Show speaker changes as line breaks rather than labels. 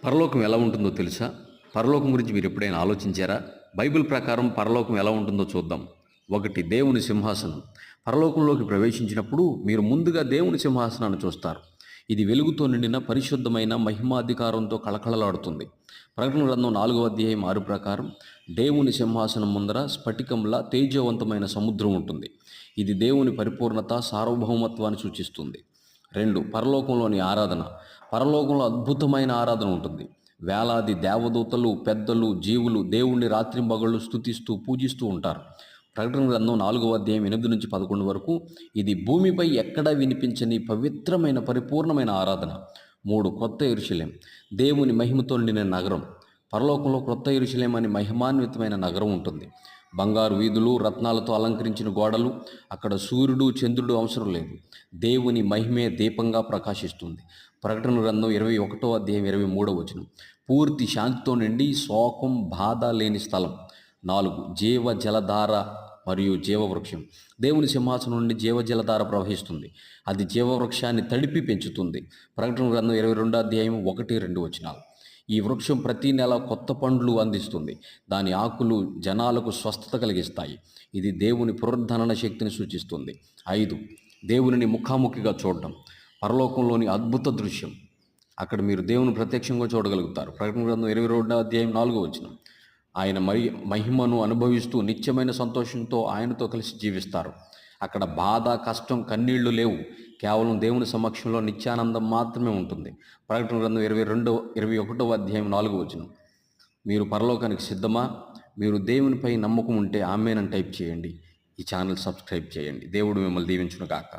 పరలోకం ఎలా ఉంటుందో తెలుసా? పరలోకం గురించి మీరు ఎప్పుడైనా ఆలోచించారా? బైబిల్ ప్రకారం పరలోకం ఎలా ఉంటుందో చూద్దాం. 1, దేవుని సింహాసనం. పరలోకంలోకి ప్రవేశించినప్పుడు మీరు ముందుగా దేవుని సింహాసనాన్ని చూస్తారు. ఇది వెలుగుతో నిండిన పరిశుద్ధమైన మహిమాధికారంతో కళకళలాడుతుంది. ప్రకటన గ్రంథం 4వ అధ్యాయం 6 ప్రకారం దేవుని సింహాసనం ముందర స్ఫటికంలా తేజోవంతమైన సముద్రం ఉంటుంది. ఇది దేవుని పరిపూర్ణత, సార్వభౌమత్వాన్ని సూచిస్తుంది. 2, పరలోకంలోని ఆరాధన. పరలోకంలో అద్భుతమైన ఆరాధన ఉంటుంది. వేలాది దేవదూతలు, పెద్దలు, జీవులు దేవుణ్ణి రాత్రింబగళ్ళు స్తుతిస్తూ పూజిస్తూ ఉంటారు. ప్రకటన గ్రంథం 4వ అధ్యాయం 8-11 వరకు ఇది భూమిపై ఎక్కడా వినిపించని పవిత్రమైన పరిపూర్ణమైన ఆరాధన. 3, కొత్త యెరూషలేం. దేవుని మహిమతో నిండిన నగరం. పరలోకంలో కొత్త యెరూషలేం అని మహిమాన్వితమైన నగరం ఉంటుంది. బంగారు వీధులు, రత్నాలతో అలంకరించిన గోడలు. అక్కడ సూర్యుడు, చంద్రుడు అవసరం లేదు. దేవుని మహిమే దీపంగా ప్రకాశిస్తుంది. ప్రకటన గ్రంథం 21వ అధ్యాయం 23వ వచనం. పూర్తి శాంతితో నిండి శోకం, బాధ లేని స్థలం. 4, జీవ జలధార మరియు జీవవృక్షం. దేవుని సింహాసనం నుండి జీవజలధార ప్రవహిస్తుంది. అది జీవవృక్షాన్ని తడిపి పెంచుతుంది. ప్రకటన గ్రంథం 22వ అధ్యాయం 1-2 వచనాలు. ఈ వృక్షం ప్రతి నెల కొత్త పండ్లు అందిస్తుంది. దాని ఆకులు జనాలకు స్వస్థత కలిగిస్తాయి. ఇది దేవుని పునరుద్ధరణ శక్తిని సూచిస్తుంది. 5, దేవునిని ముఖాముఖిగా చూడడం. పరలోకంలోని అద్భుత దృశ్యం. అక్కడ మీరు దేవుని ప్రత్యక్షంగా చూడగలుగుతారు. ప్రకటన గ్రంథం 22వ అధ్యాయం 4వ వచనం. ఆయన మహిమను అనుభవిస్తూ నిత్యమైన సంతోషంతో ఆయనతో కలిసి జీవిస్తారు. అక్కడ బాధ, కష్టం, కన్నీళ్లు లేవు. కేవలం దేవుని సమక్షంలో నిత్యానందం మాత్రమే ఉంటుంది. ప్రకటన గ్రంథం 21వ అధ్యాయం 4వ వచనం. మీరు పరలోకానికి సిద్ధమా? మీరు దేవునిపై నమ్మకం ఉంటే ఆమేన్ అని టైప్ చేయండి. ఈ ఛానల్ సబ్స్క్రైబ్ చేయండి. దేవుడు మిమ్మల్ని దీవించును గాక.